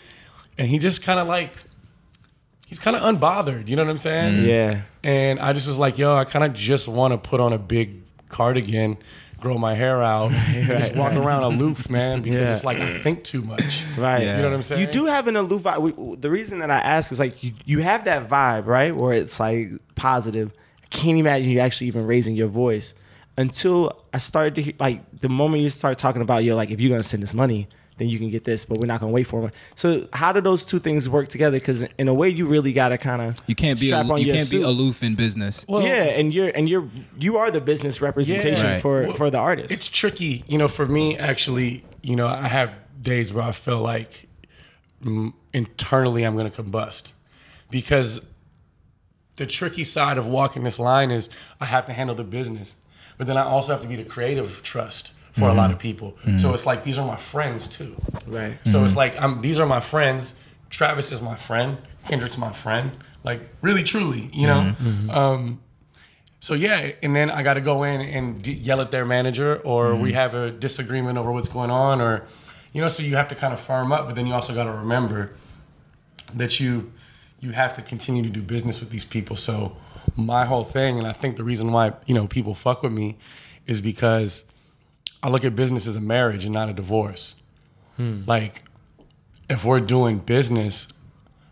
And he just kind of like, he's kind of unbothered. You know what I'm saying? Yeah. And I just was like, yo, I kind of just want to put on a big cardigan, grow my hair out, and just walk around aloof, man, because Yeah. it's like I think too much. Right. Yeah. You know what I'm saying? You do have an aloof vibe. The reason that I ask is like you have that vibe, right? Where it's like positive. I can't imagine you actually even raising your voice until I started to hear, like the moment you start talking about, yo, like if you're going to send us money, then you can get this, but we're not going to wait for it. So how do those two things work together? Because in a way, you really got to kind of You can't be be aloof in business. Well, yeah, and you are the business representation Yeah. Right. for the artist. It's tricky, you know, for me actually, you know, I have days where I feel like internally I'm going to combust because the tricky side of walking this line is I have to handle the business, but then I also have to be the creative trust for a lot of people. So it's like, these are my friends too. right. So it's like, these are my friends. Travis is my friend. Kendrick's my friend. Like really, truly, you know? So yeah, and then I got to go in and yell at their manager, or we have a disagreement over what's going on, or, you know, so you have to kind of firm up, but then you also got to remember that you have to continue to do business with these people. So my whole thing, and I think the reason why, you know, people fuck with me is because I look at business as a marriage and not a divorce. Like, if we're doing business,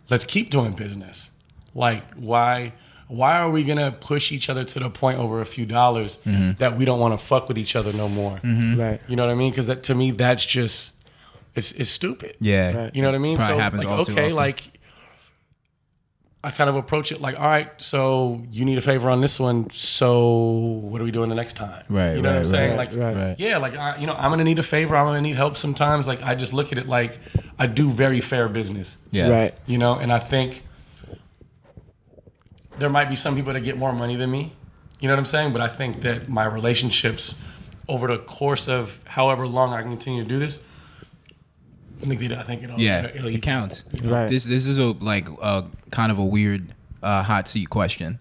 let's keep doing business. Like, why are we gonna push each other to the point over a few dollars that we don't want to fuck with each other no more? Right. You know what I mean? Because that, to me, that's just it's stupid. Yeah. Right. You know what I mean? Probably So happens like, all too okay, often. like I kind of approach it like, all right, so you need a favor on this one, so what are we doing the next time? Right, You know what I'm right, saying? right, Like, right. yeah, like you know, I'm gonna need a favor. I'm gonna need help sometimes. Like, I just look at it like I do very fair business. Yeah. Right. You know, and I think there might be some people that get more money than me. You know what I'm saying? But I think that my relationships over the course of however long I can continue to do this, I think it'll Yeah, it'll it counts. Right. This is a kind of a weird hot seat question.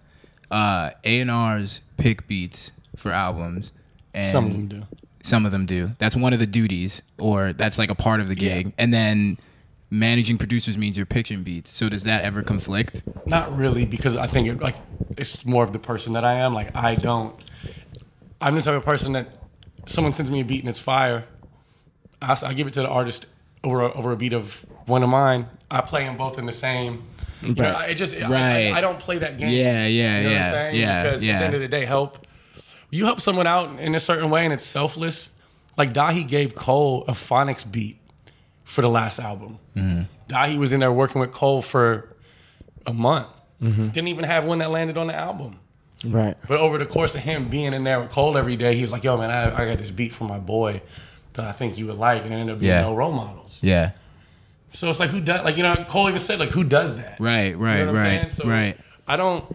A&Rs pick beats for albums, and Some of them do. Some of them do. That's one of the duties, or that's like a part of the gig. And then managing producers means you're pitching beats. So does that ever conflict? Not really, because I think it's more of the person that I am. Like I'm the type of person that someone sends me a beat and it's fire. I give it to the artist over a beat of one of mine. I play them both in the same. You know, I don't play that game. Yeah. You know what I'm saying? Because at the end of the day, you help someone out in a certain way and it's selfless. Like Dahi gave Cole a phonics beat for the last album. Dahi was in there working with Cole for a month. Didn't even have one that landed on the album. Right. But over the course of him being in there with Cole every day, he was like, yo, man, I got this beat from my boy that I think you would like. And it ended up being no role models. Yeah. So it's like, who does, like, you know, Cole even said, like, who does that? Right. You know what I'm saying? So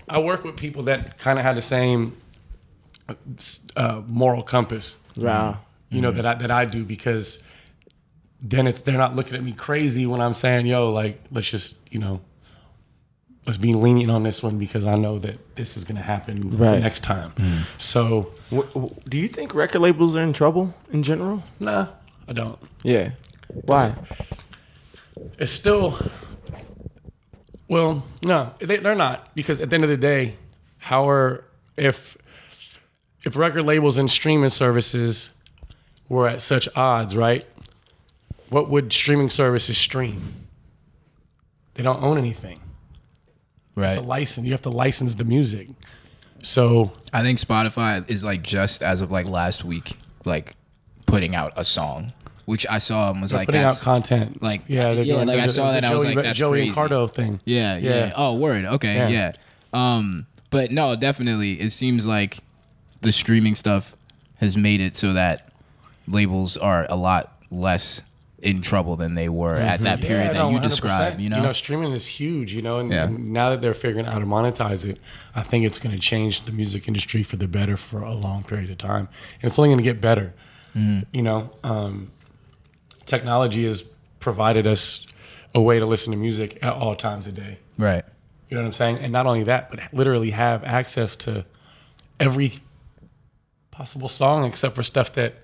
I work with people that kind of have the same moral compass. Wow. You know, that I do, because then they're not looking at me crazy when I'm saying, yo, like, let's just, you know, let's be lenient on this one because I know that this is going to happen the next time. So. Do you think record labels are in trouble in general? Nah, I don't. Yeah. Why? It's still, well, no, they're not, because at the end of the day, if record labels and streaming services were at such odds, right? What would streaming services stream? They don't own anything. Right. It's a license. You have to license the music. So I think Spotify is like just as of like last week, like putting out a song, which I saw and was like, putting that's out content. Like, they're doing, like I saw that, I was like, that's Joey crazy. and Cardo thing. Yeah. Oh, word. Okay. Yeah. But no, definitely, it seems like the streaming stuff has made it so that labels are a lot less in trouble than they were at that period that you 100%. described. You know, streaming is huge. You know, and now that they're figuring out how to monetize it, I think it's going to change the music industry for the better for a long period of time, and it's only going to get better. You know, technology has provided us a way to listen to music at all times of day. right? You know what I'm saying? And not only that, but literally have access to every possible song except for stuff that,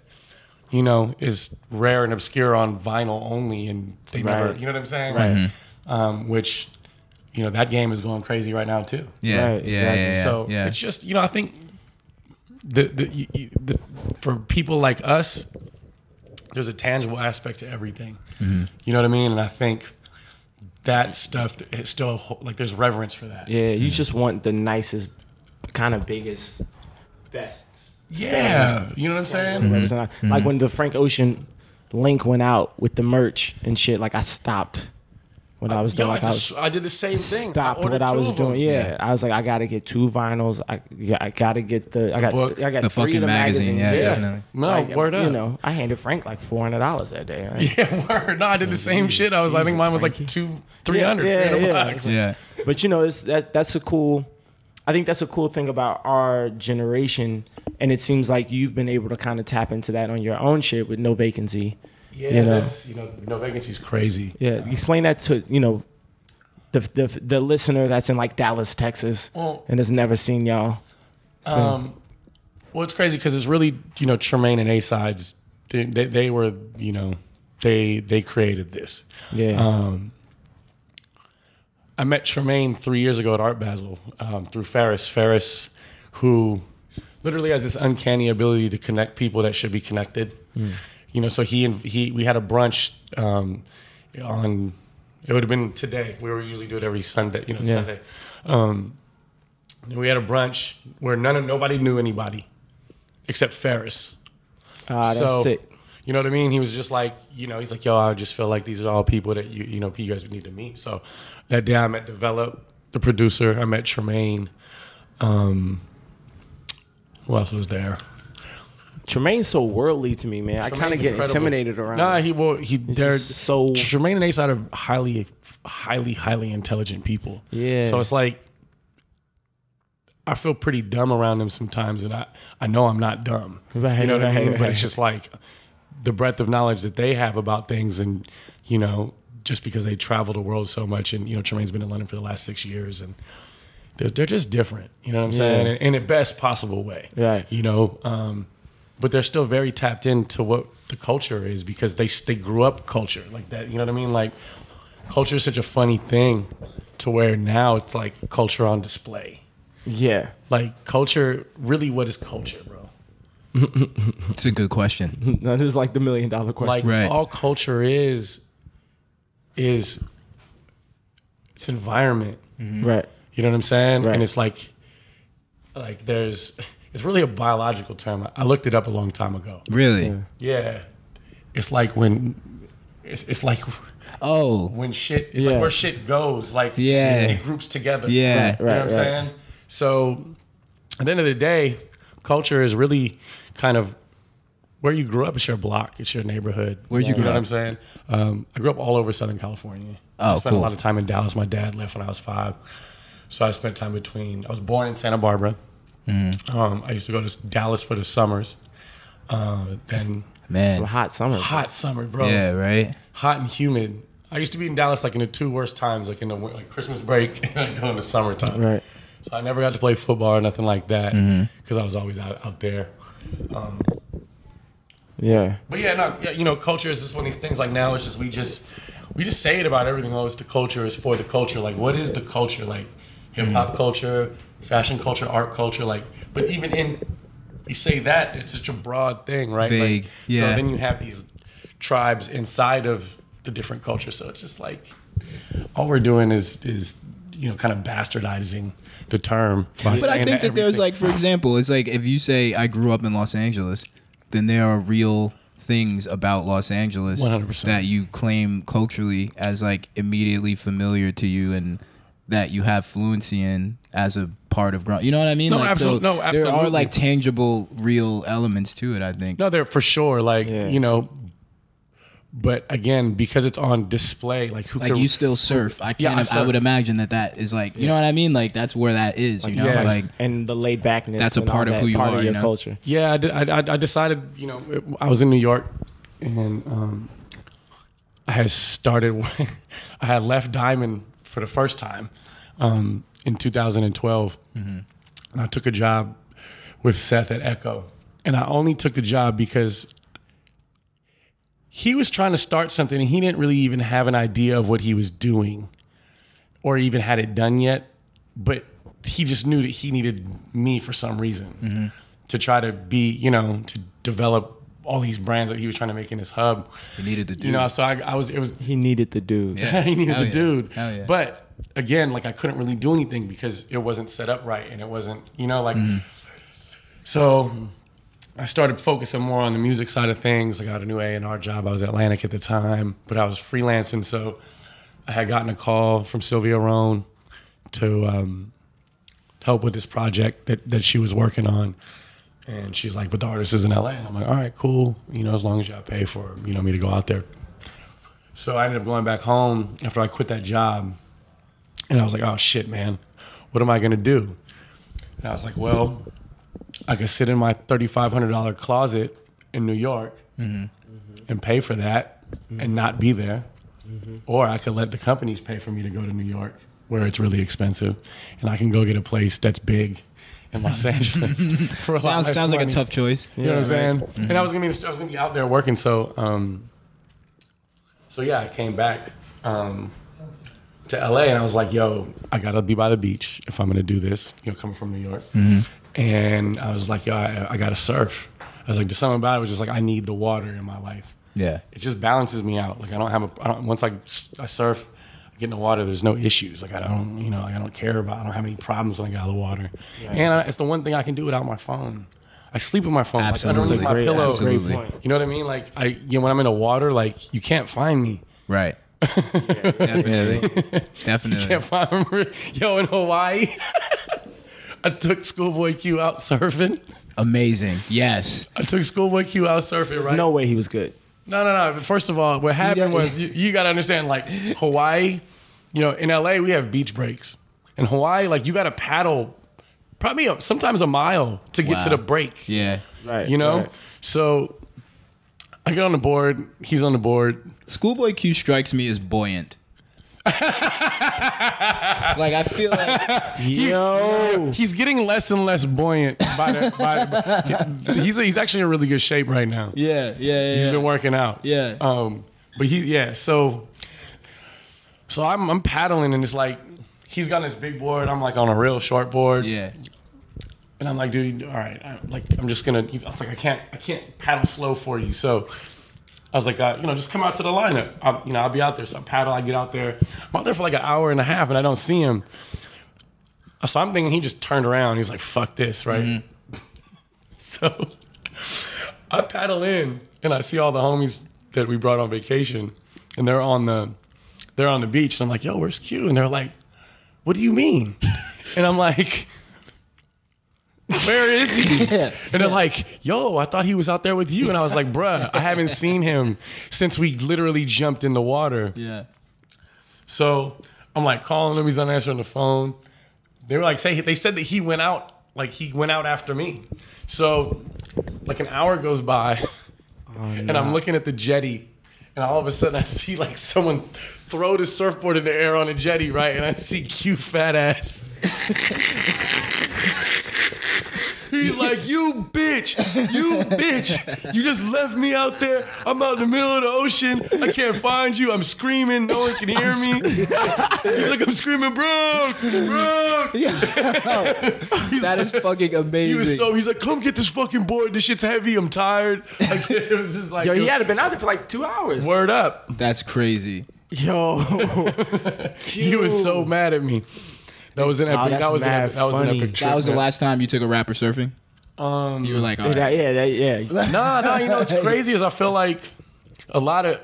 you know, is rare and obscure on vinyl only, and they never, you know what I'm saying? Right. Which, you know, that game is going crazy right now too. Yeah, Right, yeah, exactly. yeah. So it's just, you know, I think the for people like us, there's a tangible aspect to everything. You know what I mean? And I think that stuff is still, like, there's reverence for that. Yeah, you just want the nicest, kind of biggest, best. Yeah. You know what I'm saying? Like when the Frank Ocean link went out with the merch and shit, like I stopped what I was doing. I did the same thing. Stopped what I was doing. Yeah. I was like, I gotta get 2 vinyls. I gotta get I got book. I got The 3 fucking of the magazine. magazines. Yeah, Yeah. definitely. No, Like, word up. You know, I handed Frank like $400 that day. Right? Yeah, word. No, I did the same shit. I think mine was like Frankie. $300 bucks. Yeah. But you know, that's a cool. I think that's a cool thing about our generation, and it seems like you've been able to kind of tap into that on your own shit with No Vacancy. Yeah, you know? that's, No Vacancy's crazy. Yeah, explain that to the listener that's in like Dallas, Texas, and has never seen y'all. Well, it's crazy because it's really, Tremaine and A-Sides. They were, they created this. Yeah. I met Tremaine 3 years ago at Art Basel through Ferris. Ferris, who literally has this uncanny ability to connect people that should be connected. So we had a brunch on. It would have been today. We usually do it every Sunday. Sunday. And we had a brunch where nobody knew anybody except Ferris. That's sick. You know what I mean? He was just like, he's like, yo, I just feel like these are all people that you guys would need to meet. So that day I met Develop, the producer. I met Tremaine. Who else was there? Tremaine's so worldly to me, man. I kind of get intimidated around. Nah, him. they're so. Tremaine and A-Side are highly, highly, highly intelligent people. Yeah. So it's like, I feel pretty dumb around them sometimes, and I know I'm not dumb. Right, you know what I mean? right. But it's just like the breadth of knowledge that they have about things, and just because they travel the world so much, and Tremaine's been in London for the last 6 years, and they're just different. You know what I'm saying? In the best possible way. Right. but they're still very tapped into what the culture is because they grew up culture like that. You know what I mean? Like culture is such a funny thing to where now it's like culture on display. Yeah. Like culture, really, what is culture, bro? It's a good question. That is like the $1 million question. Like Right. all culture is it's environment. Right. You know what I'm saying? Right. And it's like it's really a biological term. I looked it up a long time ago. Really? Yeah. It's like when it's like Oh, when shit it's Yeah. like where shit goes. Like Yeah. it groups together. Yeah. You know what I'm saying? So at the end of the day, culture is really kind of where you grew up. It's your block. It's your neighborhood. Where'd you You know grow what up? I'm saying? I grew up all over Southern California. Oh, I spent cool. a lot of time in Dallas. My dad left when I was 5. So I spent time I was born in Santa Barbara. I used to go to Dallas for the summers. Then man. Some hot summer. hot summer, bro. Yeah, right? Hot and humid. I used to be in Dallas like in the 2 worst times, like in the like Christmas break and I go in the summertime. Right. So I never got to play football or nothing like that because I was always out there. Yeah. But yeah, no, you know, culture is just one of these things. Like now, it's just we just say it about everything. Oh, it's the culture. It's for the culture. Like, what is the culture? Like, hip hop culture, fashion culture, art culture. Like, but even in you say that, it's such a broad thing, right? Vague. Like, Yeah. So then you have these tribes inside of the different cultures. So it's just like all we're doing is you know kind of bastardizing the term. But I think that there's like, for example, it's like if you say I grew up in Los Angeles, then there are real things about Los Angeles 100%. that you claim culturally as like immediately familiar to you and that you have fluency in as a part of growing. You know what I mean? No, like, absolutely. No, There are absolutely. like tangible, real elements to it, I think. No, they're for sure. Like Yeah. you know, but again, because it's on display, like who Like could, you still surf. I Yeah, I can't. I would surf. imagine that is like, you know what I mean? Like that's where that is. You know, yeah. like And the laid backness. That's a and all part of that, who you part are, of your you know? culture. Yeah, I decided, you know, I was in New York and I had started, I had left Diamond for the first time in 2012. And I took a job with Seth at Echo. And I only took the job because he was trying to start something and he didn't really even have an idea of what he was doing or even had it done yet. But he just knew that he needed me for some reason to try to be, you know, to develop all these brands that he was trying to make in his hub. you needed to do. You know, so it was He needed the dude. Yeah. he needed Hell the yeah. dude. Hell yeah. But again, like I couldn't really do anything because it wasn't set up right and it wasn't, you know, like so I started focusing more on the music side of things. I got a new A&R job. I was at Atlantic at the time, but I was freelancing. So I had gotten a call from Sylvia Rohn to help with this project that she was working on. And she's like, but the artist is in LA. And I'm like, all right, cool. You know, as long as y'all pay for, you know, me to go out there. So I ended up going back home after I quit that job. And I was like, oh shit, man, what am I gonna do? And I was like, well, I could sit in my $3,500 closet in New York and pay for that and not be there. Or I could let the companies pay for me to go to New York where it's really expensive. And I can go get a place that's big in Los Angeles for a lot less sounds like a money. tough choice. You know what I'm saying? And I was gonna be out there working. So yeah, I came back to LA and I was like, yo, I gotta be by the beach if I'm gonna do this. You know, coming from New York. And I was like, yo, I gotta surf. I was like, there's something about it was just like I need the water in my life. Yeah. It just balances me out. Like I don't once I surf, I get in the water, there's no issues. Like I don't care about. I don't have any problems when I get out of the water. Yeah. And it's the one thing I can do without my phone. I sleep with my phone, Absolutely. like underneath my pillow. Absolutely. You know what I mean? Like when I'm in the water, like you can't find me. Right. Definitely. You Definitely. can't find me. Yo, in Hawaii, I took Schoolboy Q out surfing. Amazing. Yes. I took Schoolboy Q out surfing, right? No way he was good. No. First of all, what happened was you got to understand, like Hawaii, you know, in LA we have beach breaks. In Hawaii, like you got to paddle probably sometimes a mile to get to the break. Yeah. Right. You know? right. So I get on the board, he's on the board. Schoolboy Q strikes me as buoyant. Like I feel like He's getting less and less buoyant. He's actually in really good shape right now. yeah. He's been working out. Yeah. So I'm paddling and it's like he's got this big board. I'm like on a real short board. Yeah. And I'm like, dude, all right. I'm just gonna. I was like, I can't paddle slow for you. So I was like, just come out to the lineup. I'll be out there. So I paddle. I get out there. I'm out there for like an hour and a half, and I don't see him. So I'm thinking he just turned around. He's like, fuck this, right? Mm-hmm. So I paddle in, and I see all the homies that we brought on vacation, and they're on the beach. And I'm like, yo, where's Q? And they're like, what do you mean? And I'm like, where is he? And they're like, yo, I thought he was out there with you. And I was like, bruh, I haven't seen him since we literally jumped in the water. Yeah. So I'm like calling him. He's not answering the phone. They were like, they said that he went out. Like he went out after me. So like an hour goes by and I'm looking at the jetty and all of a sudden I see like someone throw the surfboard in the air on a jetty, right? And I see Q fat ass. He's like, you bitch, you just left me out there. I'm out in the middle of the ocean. I can't find you. I'm screaming. No one can hear me. He's like, I'm screaming, bro. That is fucking amazing. He's like, come get this fucking board. This shit's heavy. I'm tired. Like, it was just like, Yo, he had been out there for like 2 hours. Word up. That's crazy. Yo. He was so mad at me. That was an epic. That was an epic trip. That was the last time you took a rapper surfing? You were like, all right. Yeah. No, you know what's crazy is I feel like a lot of,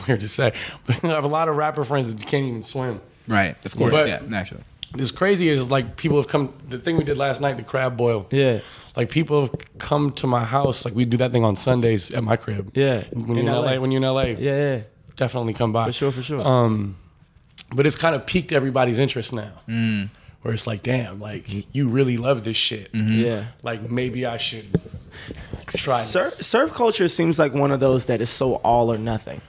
weird to say, but I have a lot of rapper friends that can't even swim. Right, of course, But yeah, naturally. What's crazy is like people have come, the thing we did last night, the crab boil. Yeah. Like people have come to my house. Like we do that thing on Sundays at my crib. Yeah. When you're in LA. Yeah. Definitely come by. For sure. But it's kind of piqued everybody's interest now. Where it's like, damn, like you really love this shit. Mm-hmm. Yeah. Like maybe I should try this. Surf culture seems like one of those that is so all or nothing.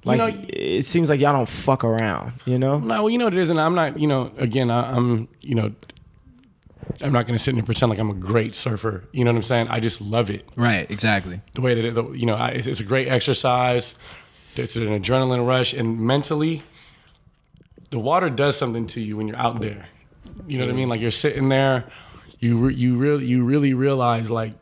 Like it seems like y'all don't fuck around, you know? No, well, you know what it is, and I'm not, again, I'm not going to sit and pretend like I'm a great surfer. You know what I'm saying? I just love it. Right, exactly. The way that it's a great exercise. It's an adrenaline rush, and mentally, the water does something to you when you're out there. You know what I mean? Like you're sitting there, you really realize like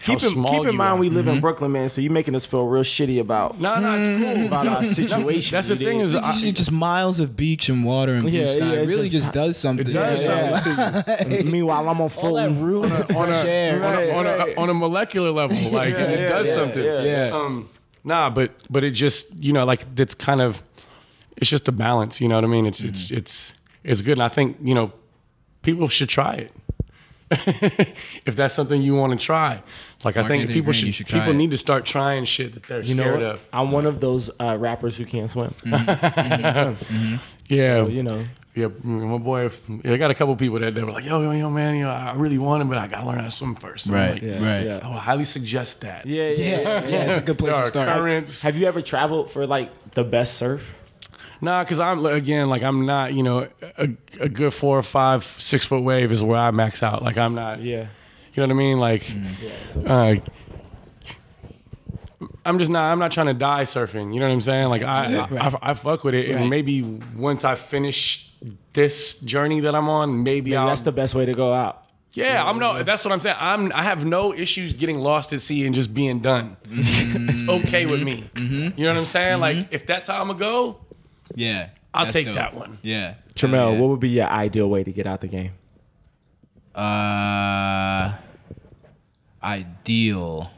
how small keep in mind are. we live in Brooklyn, man. So you're making us feel real shitty about No, it's cool about our situation. That's the thing is, just miles of beach and water and blue sky. It really just does something. It does something. Meanwhile, I'm on full All that room and fresh air. on a molecular level, like it does something. Yeah. But it just like it's kind of it's just a balance. You know what I mean? It's good, and I think people should try it. If that's something you want to try, like I think people need to start trying shit that they're scared of. I'm one of those rappers who can't swim. Yeah, So, yeah, my boy. I got a couple people that were like, yo, man, I really want it, but I gotta learn how to swim first. So Right, like, right. I would highly suggest that. Yeah. It's a good place to start. Currents. Have you ever traveled for like the best surf? Nah, because I'm not, a good 4 or 5, 6 foot wave is where I max out. Like I'm not, Yeah. you know what I mean? Like, I'm not trying to die surfing. You know what I'm saying? Like I fuck with it, and maybe once I finish this journey that I'm on, maybe that's the best way to go out. Yeah, that's what I'm saying. I have no issues getting lost at sea and just being done. It's okay with me. You know what I'm saying? Like if that's how I'm gonna go. Yeah. I'll that's take dope. that one. Yeah. Tramel, what would be your ideal way to get out the game? Ideal.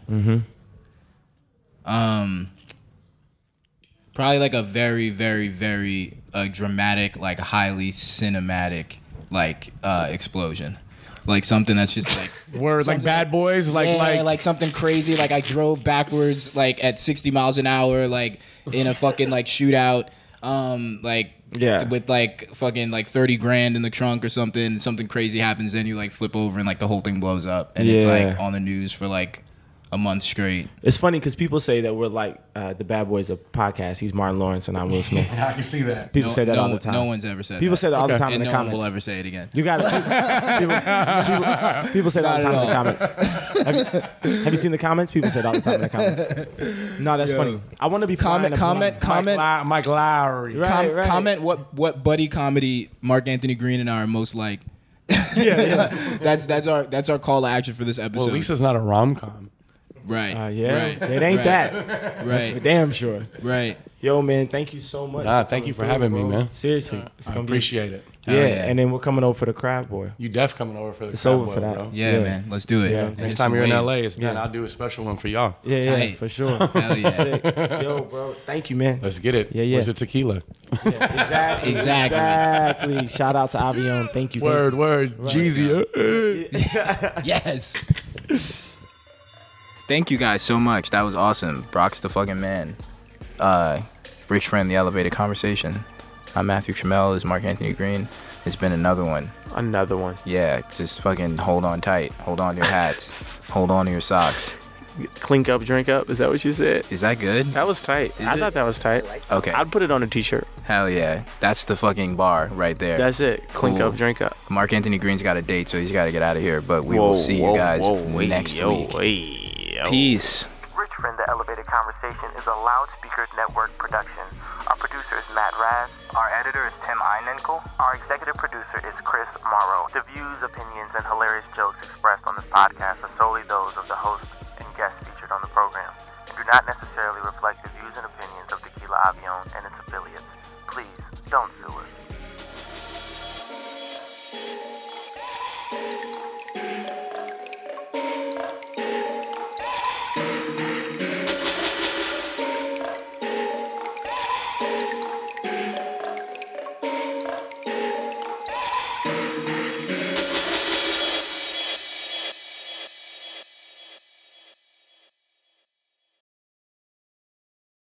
Probably like a very, very, very dramatic, like highly cinematic, like explosion. Like something that's just like like Bad Boys, like something crazy. Like I drove backwards, like at 60 miles an hour, like in a fucking like shootout. With like fucking like 30 grand in the trunk or something. Something crazy happens, then you like flip over and like the whole thing blows up, and it's like on the news for like a month straight. It's funny because people say that we're like the Bad Boys of podcast. He's Martin Lawrence and I'm Will Smith. I can see that. People say that all the time. No one's ever said People that. say that all the time in And the no one comments. will ever say it again. You got it. People say that all the time in the comments. Have you seen the comments? People say that all the time in the comments. No, that's funny. I want to be Comment. Mike Lowry. Right, right. Comment what buddy comedy Mark Anthony Green and I are most like. Yeah. That's our call to action for this episode. Well, Lisa's not a rom-com. Right. Yeah. Right. It ain't right, that. That's for Right. damn sure. Right. Yo, man, thank you so much. Nah, thank you for having me, man. Seriously. It's I gonna appreciate it. be, Hell yeah, yeah. and then we're coming over for the crab boy. You def coming over for the It's crab over boil, for that. bro. Yeah, Yeah. man. Let's do it. Yeah. Hit Next some time you're in waves. LA, it's done. Yeah. I'll do a special one for y'all. Yeah, Tight. for sure. Hell yeah. Sick. Yo, bro, thank you, man. Let's get it. Yeah, yeah. Where's the tequila? Exactly. Exactly. Exactly. Shout out to Avion. Thank you. Word. Jeezy. Yes. Thank you guys so much. That was awesome. Brock's the fucking man. Rich Friend, the Elevated Conversation. I'm Matthew Trammell. This is Mark Anthony Green. It's been another one. Another one. Yeah, just fucking hold on tight. Hold on to your hats. Hold on to your socks. Clink up, drink up. Is that what you said? Is that good? That was tight. Is I it? thought that was tight. Okay. I'd put it on a t-shirt. Hell yeah. That's the fucking bar right there. That's it. Clink Cool. up, drink up. Mark Anthony Green's got a date, so he's got to get out of here. But we will see you guys next week. Peace. Rich Friend, the Elevated Conversation is a Loudspeakers Network production. Our producer is Matt Raz. Our editor is Tim Einenkel. Our executive producer is Chris Morrow. The views, opinions, and hilarious jokes expressed on this podcast are solely those of the host and guests featured on the program and do not necessarily reflect the views and opinions of Tequila Avion and its affiliates.